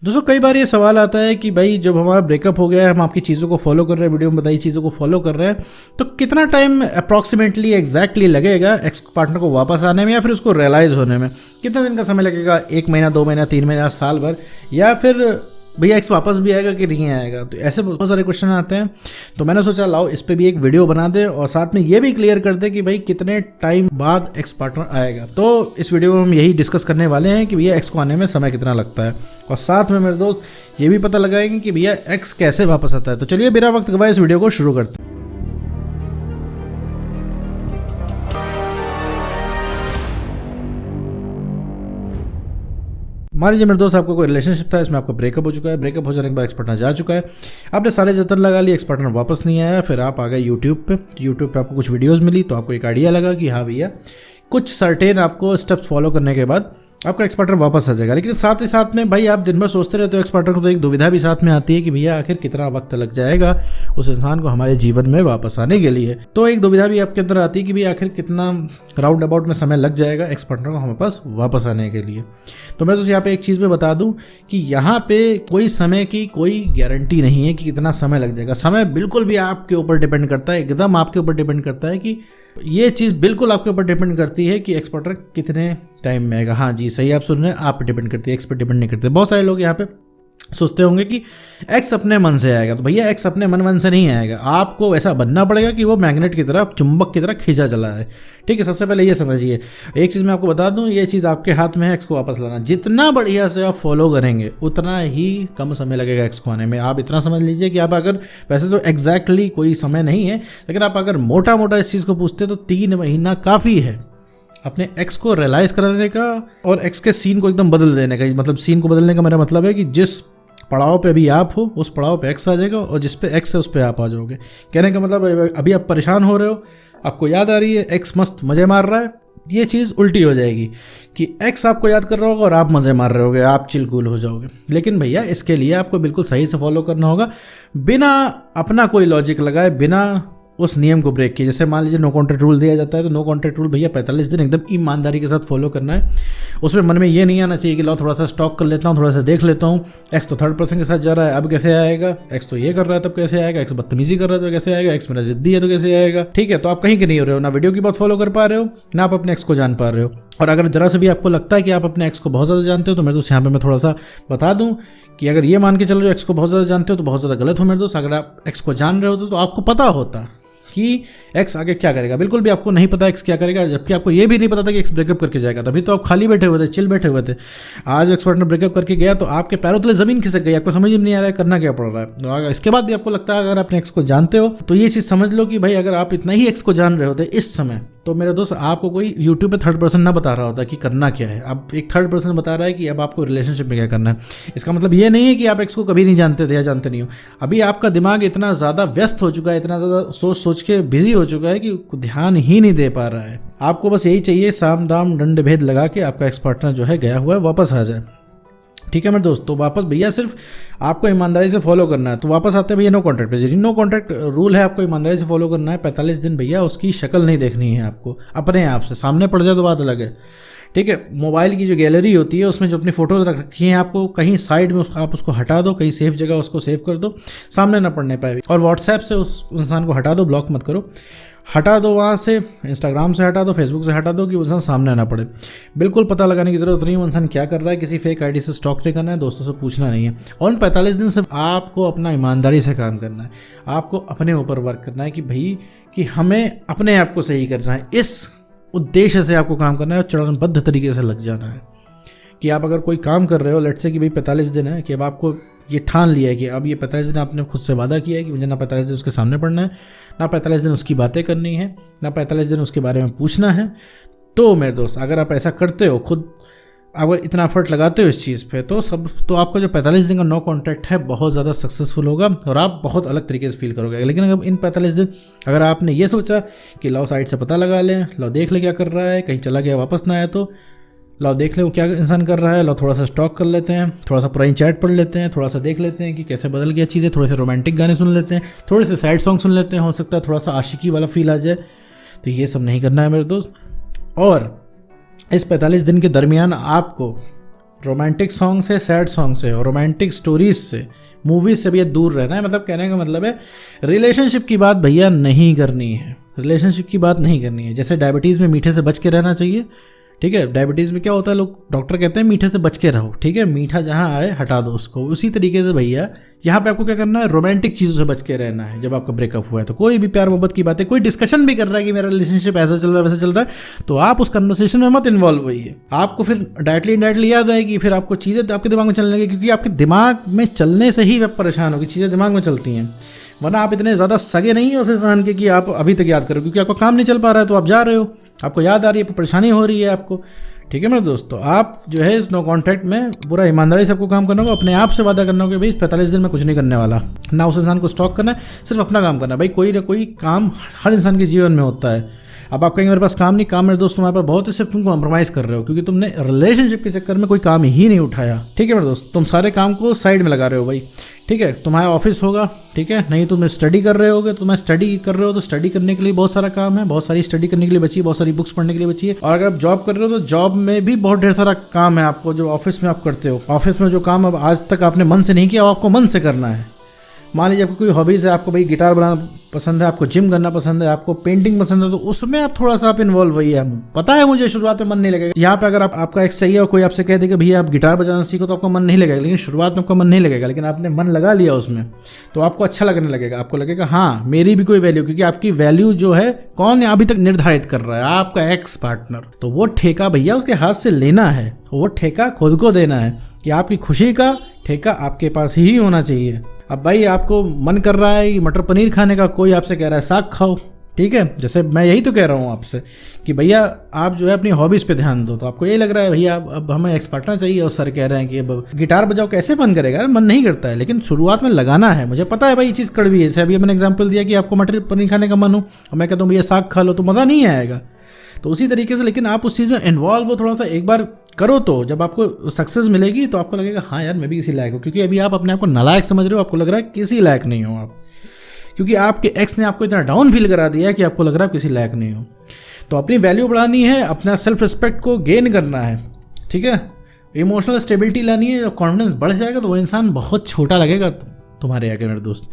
दोस्तों कई बार ये सवाल आता है कि भाई जब हमारा ब्रेकअप हो गया है, हम आपकी चीज़ों को फॉलो कर रहे हैं, वीडियो में बताई चीज़ों को फॉलो कर रहे हैं, तो कितना टाइम अप्रॉक्सीमेटली एग्जैक्टली लगेगा एक्स पार्टनर को वापस आने में या फिर उसको रियलाइज़ होने में? कितना दिन का समय लगेगा? 1 महीना, 2 महीना, 3 महीना, साल भर, या फिर भैया एक्स वापस भी आएगा कि नहीं आएगा? तो ऐसे बहुत सारे क्वेश्चन आते हैं। तो मैंने सोचा लाओ इस पे भी एक वीडियो बना दे और साथ में ये भी क्लियर कर दे कि भाई कितने टाइम बाद एक्स पार्टनर आएगा। तो इस वीडियो में हम यही डिस्कस करने वाले हैं कि भैया एक्स को आने में समय कितना लगता है, और साथ में मेरे दोस्त ये भी पता लगाएंगे कि भैया एक्स कैसे वापस आता है। तो चलिए बिना वक्त गवाए इस वीडियो को शुरू करते हैं। मान लीजिए मेरे दोस्त आपको कोई रिलेशनशिप था, इसमें आपका ब्रेकअप हो चुका है, ब्रेकअप हो जाने के बाद एक्स पार्टनर जा चुका है, आपने सारे जतन लगा लिए, एक्स पार्टनर वापस नहीं आया, फिर आप आ गए यूट्यूब पे आपको कुछ वीडियोस मिली, तो आपको एक आइडिया लगा कि हाँ भैया कुछ सर्टेन आपको स्टेप्स फॉलो करने के बाद आपका एक्स पार्टनर वापस आ जाएगा। लेकिन साथ ही साथ में भाई आप दिन भर सोचते रहते हो एक्स पार्टनर को, तो एक दुविधा भी साथ में आती है कि भैया आखिर कितना वक्त लग जाएगा उस इंसान को हमारे जीवन में वापस आने के लिए। तो एक दुविधा भी आपके अंदर आती है कि भैया आखिर कितना राउंड अबाउट में समय लग जाएगा एक्स पार्टनर को हमारे पास वापस आने के लिए। तो मैं तो यहाँ पे एक चीज़ में बता दूं कि यहाँ पे कोई समय की कोई गारंटी नहीं है कि कितना समय लग जाएगा। समय बिल्कुल भी आपके ऊपर डिपेंड करता है, एकदम आपके ऊपर डिपेंड करता है कि ये चीज़ बिल्कुल आपके ऊपर डिपेंड करती है कि एक्स पार्टनर कितने टाइम में आएगा। हाँ जी, सही आप सुन रहे हैं, आप पे डिपेंड करती है, एक्स पर डिपेंड नहीं करते। बहुत सारे लोग यहाँ पे सोचते होंगे कि एक्स अपने मन से आएगा, तो भैया एक्स अपने मन से नहीं आएगा। आपको ऐसा बनना पड़ेगा कि वो मैग्नेट की तरह, चुंबक की तरह खींचा चला है। ठीक है, सबसे पहले ये समझिए। एक चीज़ मैं आपको बता दूं, ये चीज़ आपके हाथ में है एक्स को वापस लाना। जितना बढ़िया से आप फॉलो करेंगे उतना ही कम समय लगेगा एक्स को आने में। आप इतना समझ लीजिए कि आप अगर, वैसे तो एग्जैक्टली कोई समय नहीं है, लेकिन आप अगर मोटा मोटा इस चीज़ को पूछते तो 3 महीना काफ़ी है अपने एक्स को रियलाइज़ कराने का और एक्स के सीन को एकदम बदल देने का। मतलब सीन को बदलने का मेरा मतलब है कि जिस पड़ाव पे अभी आप हो उस पड़ाव पे एक्स आ जाएगा, और जिस पे एक्स है उस पे आप आ जाओगे। कहने का मतलब अभी आप परेशान हो रहे हो, आपको याद आ रही है एक्स मस्त मज़े मार रहा है, ये चीज़ उल्टी हो जाएगी कि एक्स आपको याद कर रहा होगा और आप मज़े मार रहे होगे, आप चिलकुल हो जाओगे। लेकिन भैया इसके लिए आपको बिल्कुल सही से फॉलो करना होगा, बिना अपना कोई लॉजिक लगाए, बिना उस नियम को ब्रेक किए। जैसे मान लीजिए नो कॉन्ट्रैक्ट रूल दिया जाता है, तो नो कॉन्ट्रैक्ट रूल भैया 45 दिन एकदम ईमानदारी के साथ फॉलो करना है। उसमें मन में ये नहीं आना चाहिए कि लो थोड़ा सा स्टॉक कर लेता हूँ, थोड़ा सा देख लेता हूँ, एक्स तो थर्ड पर्सन के साथ जा रहा है, अब कैसे आएगा, एक्स तो ये कर रहा है तब कैसे आएगा, एक्स बदतमीजी कर रहा है तो कैसे आएगा, एक्स मेरा जिद्दी है तो कैसे आएगा। ठीक है, तो आप कहीं के नहीं हो रहे हो, ना वीडियो की बात फॉलो कर पा रहे हो, ना आप अपने एक्स को जान पा रहे हो। और अगर जरा से भी आपको लगता है कि आप अपने एक्स को बहुत ज़्यादा जानते हो, तो मेरे दोस्त यहाँ पे मैं थोड़ा सा बता दूं कि अगर ये मान के चल रहे हो एक्स को बहुत ज़्यादा जानते हो तो बहुत ज़्यादा गलत हो मेरे दोस्त। अगर आप एक्स को जान रहे होते तो आपको पता होता कि एक्स आगे क्या करेगा। बिल्कुल भी आपको नहीं पता एक्स क्या करेगा, जबकि आपको ये भी नहीं पता था कि एक्स ब्रेकअप करके जाएगा। तभी तो आप खाली बैठे हुए थे, चिल बैठे हुए थे। आज एक्स पार्टनर ब्रेकअप करके गया तो आपके पैरों तले जमीन खिसक गई, आपको समझ में नहीं आ रहा है करना क्या पड़ रहा है। तो इसके बाद भी आपको लगता है अगर अपने एक्स को जानते हो तो ये चीज़ समझ लो कि भाई अगर आप इतना ही एक्स को जान रहे होते इस समय, तो मेरे दोस्त आपको कोई यूट्यूब पे थर्ड पर्सन ना बता रहा होता कि करना क्या है। अब एक थर्ड पर्सन बता रहा है कि अब आपको रिलेशनशिप में क्या करना है। इसका मतलब ये नहीं है कि आप एक्स को कभी नहीं जानते थे या जानते नहीं हो। अभी आपका दिमाग इतना ज़्यादा व्यस्त हो चुका है, इतना ज़्यादा सोच के बिजी हो चुका है कि ध्यान ही नहीं दे पा रहा है। आपको बस यही चाहिए, साम दाम दंड भेद लगा के आपका एक्स पार्टनर जो है गया हुआ है वापस आ जाए। ठीक है मेरे दोस्त, तो वापस भैया सिर्फ आपको ईमानदारी से फॉलो करना है। तो वापस आते हैं भैया नो कॉन्ट्रैक्ट पे। नो कॉन्ट्रैक्ट रूल है, आपको ईमानदारी से फॉलो करना है। 45 दिन भैया उसकी शक्ल नहीं देखनी है आपको, अपने आप से सामने पड़ जाए तो बात अलग है। ठीक है, मोबाइल की जो गैलरी होती है उसमें जो अपनी फ़ोटोज रख रखी हैं आपको कहीं साइड में आप उसको हटा दो, कहीं सेफ जगह उसको सेव कर दो, सामने ना पड़ने पाए। और व्हाट्सएप से उस इंसान को हटा दो, ब्लॉक मत करो, हटा दो वहाँ से, इंस्टाग्राम से हटा दो, फेसबुक से हटा दो कि वो इंसान सामने ना पड़े। बिल्कुल पता लगाने की ज़रूरत नहीं है वो इंसान क्या कर रहा है, किसी फेक आईडी से स्टॉक नहीं करना है, दोस्तों से पूछना नहीं है। और उन 45 दिन से आपको अपना ईमानदारी से काम करना है, आपको अपने ऊपर वर्क करना है कि भाई कि हमें अपने आप को सही करना है। इस उद्देश्य से आपको काम करना है और चरणबद्ध तरीके से लग जाना है कि आप अगर कोई काम कर रहे हो, लेट्स से कि भाई 45 दिन है, कि अब आपको ये ठान लिया है कि अब ये 45 दिन आपने खुद से वादा किया है कि मुझे ना 45 दिन उसके सामने पड़ना है, ना 45 दिन उसकी बातें करनी है, ना 45 दिन उसके बारे में पूछना है। तो मेरे दोस्त अगर आप ऐसा करते हो, खुद अगर इतना एफर्ट लगाते हो इस चीज़ पे, तो आपका जो 45 दिन का नो कॉन्टैक्ट है बहुत ज़्यादा सक्सेसफुल होगा और आप बहुत अलग तरीके से फील करोगे। लेकिन अगर इन 45 दिन अगर आपने ये सोचा कि लाओ साइड से पता लगा लें, लाओ देख ले क्या कर रहा है, कहीं चला गया वापस ना आया तो लाओ देख ले वो क्या इंसान कर रहा है, लाओ थोड़ा सा स्टॉक कर लेते हैं, थोड़ा सा पुरानी चैट पढ़ लेते हैं, थोड़ा सा देख लेते हैं कि कैसे बदल गया चीज़ें, थोड़े से रोमांटिक गाने सुन लेते हैं, थोड़े से सैड सॉन्ग सुन लेते हैं, हो सकता है थोड़ा सा आशिकी वाला फील आ जाए। तो ये सब नहीं करना है मेरे दोस्त। और इस 45 दिन के दरमियान आपको रोमांटिक सॉन्ग से, सैड सॉन्ग से और रोमांटिक स्टोरीज से, मूवीज से भी दूर रहना है। मतलब कहने का मतलब है रिलेशनशिप की बात भैया नहीं करनी है, रिलेशनशिप की बात नहीं करनी है। जैसे डायबिटीज़ में मीठे से बच के रहना चाहिए, ठीक है। डायबिटीज़ में क्या होता है, लोग डॉक्टर कहते हैं मीठे से बच के रहो, ठीक है, मीठा जहाँ आए हटा दो उसको। उसी तरीके से भैया यहाँ पे आपको क्या करना है, रोमांटिक चीज़ों से बच के रहना है। जब आपका ब्रेकअप हुआ है तो कोई भी प्यार मोहब्बत की बातें, कोई डिस्कशन भी कर रहा है कि मेरा रिलेशनशिप ऐसा चल रहा है वैसा चल रहा है, तो आप उस कन्वर्सेशन में मत इन्वॉल्व होइए। आपको फिर डायरेक्टली इनडायरेक्टली याद आएगी, फिर आपको चीज़ें आपके दिमाग में चलने लगेगी, क्योंकि आपके दिमाग में चलने से ही आप परेशान होगी, चीज़ें दिमाग में चलती हैं। वरना आप इतने ज़्यादा सगे नहीं हो उस इंसान के कि आप अभी तक याद करो, क्योंकि आपका काम नहीं चल पा रहा है तो आप जा रहे हो, आपको याद आ रही है, परेशानी हो रही है आपको, ठीक है मेरे दोस्तों। आप जो है इस नो कॉन्टैक्ट में पूरा ईमानदारी से आपको काम करना होगा, अपने आप से वादा करना होगा कि भाई 45 दिन में कुछ नहीं करने वाला, ना उस इंसान को स्टॉक करना है, सिर्फ अपना काम करना है। भाई कोई ना कोई काम हर इंसान के जीवन में होता है। अब आप कहेंगे मेरे पास काम नहीं, काम मेरे दोस्त तुम्हारे पास बहुत है, सिर्फ तुम कॉम्प्रोमाइज़ कर रहे हो क्योंकि तुमने रिलेशनशिप के चक्कर में कोई काम ही नहीं उठाया, ठीक है मेरे दोस्त। तुम सारे काम को साइड में लगा रहे हो भाई, ठीक है। तुम्हारा ऑफिस होगा, ठीक है, नहीं तुम स्टडी कर रहे होगे, तुम्हें स्टडी कर रहे हो तो स्टडी करने के लिए बहुत सारा काम है, बहुत सारी स्टडी करने के लिए बची है, बहुत सारी बुक्स पढ़ने के लिए बची है। और अगर आप जॉब कर रहे हो तो जॉब में भी बहुत ढेर सारा काम है आपको, जो ऑफिस में आप करते हो। ऑफिस में जो काम अब आज तक आपने मन से नहीं किया वो आपको मन से करना है। मान लीजिए आपको कोई हॉबीज़ है, आपको भाई गिटार बजाना पसंद है, आपको जिम करना पसंद है, आपको पेंटिंग पसंद है, तो उसमें आप थोड़ा सा आप इन्वॉल्व होइए। पता है मुझे शुरुआत में मन नहीं लगेगा। यहाँ पे अगर आपका एक सही है और कोई आपसे कह दे कि भैया आप गिटार बजाना सीखो, तो आपको मन नहीं लगेगा, लेकिन शुरुआत में आपका मन नहीं लगेगा। लेकिन आपने मन लगा लिया उसमें तो आपको अच्छा लगने लगेगा, आपको लगेगा हाँ मेरी भी कोई वैल्यू, क्योंकि आपकी वैल्यू जो है कौन अभी तक निर्धारित कर रहा है, आपका एक्स पार्टनर। तो वो ठेका भैया उसके हाथ से लेना है, वो ठेका खुद को देना है कि आपकी खुशी का ठेका आपके पास ही होना चाहिए। अब भाई आपको मन कर रहा है मटर पनीर खाने का, कोई आपसे कह रहा है साग खाओ, ठीक है। जैसे मैं यही तो कह रहा हूँ आपसे कि भैया आप जो है अपनी हॉबीज़ पे ध्यान दो, तो आपको यही लग रहा है भैया अब हमें एक्स पार्टनर चाहिए और सर कह रहे हैं कि अब गिटार बजाओ, कैसे मन करेगा, मन नहीं करता है। लेकिन शुरुआत में लगाना है। मुझे पता है भाई ये चीज़ कड़वी है, जैसे अभी मैंने एग्जाम्पल दिया कि आपको मटर पनीर खाने का मन हो और मैं कहता हूँ भैया साग खा लो, तो मज़ा नहीं आएगा। तो उसी तरीके से लेकिन आप उस चीज़ में इन्वॉल्व हो, थोड़ा सा एक बार करो, तो जब आपको सक्सेस मिलेगी तो आपको लगेगा हाँ यार मैं भी किसी लायक हूँ। क्योंकि अभी आप अपने आप को नालायक समझ रहे हो, आपको लग रहा है किसी लायक नहीं हो आप, क्योंकि आपके एक्स ने आपको इतना डाउन फील करा दिया है कि आपको लग रहा है किसी लायक नहीं हो। तो अपनी वैल्यू बढ़ानी है, अपना सेल्फ रिस्पेक्ट को गेन करना है, ठीक है। इमोशनल स्टेबिलिटी लानी है। जब कॉन्फिडेंस बढ़ जाएगा तो वो इंसान बहुत छोटा लगेगा तुम्हारे आगे मेरे दोस्त।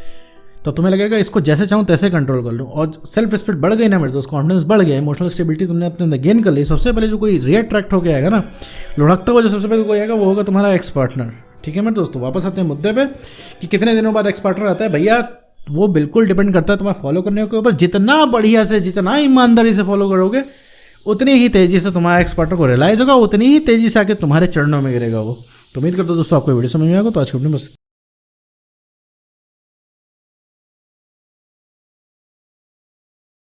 तो तुम्हें लगेगा इसको जैसे चाहूँ तैसे कंट्रोल कर लूँ, और सेल्फ रिस्पेक्ट बढ़ गई ना मेरे दोस्त, कॉन्फिडेंस बढ़ गया, इमोशनल स्टेबिलिटी तुमने अपने अंदर गेन कर ली। सबसे पहले जो कोई रिएट्रैक्ट होकर आएगा ना, लुढ़कता हुआ जो सबसे पहले कोई आएगा वो होगा तुम्हारा एक्स पार्टनर, ठीक है मेरे दोस्तों। वापस आते हैं मुद्दे पे कि कितने दिनों बाद एक्स पार्टनर आता है। भैया वो बिल्कुल डिपेंड करता है तुम्हारा फॉलो करने के ऊपर। जितना बढ़िया से, जितना ईमानदारी से फॉलो करोगे उतनी ही तेज़ी से तुम्हारा एक्स पार्टनर को रियलाइज होगा, उतनी ही तेज़ी से आके तुम्हारे चरणों में गिरेगा वो। तो उम्मीद करता हूँ दोस्तों आपको वीडियो समझ में आएगा। तो आज की वीडियो बस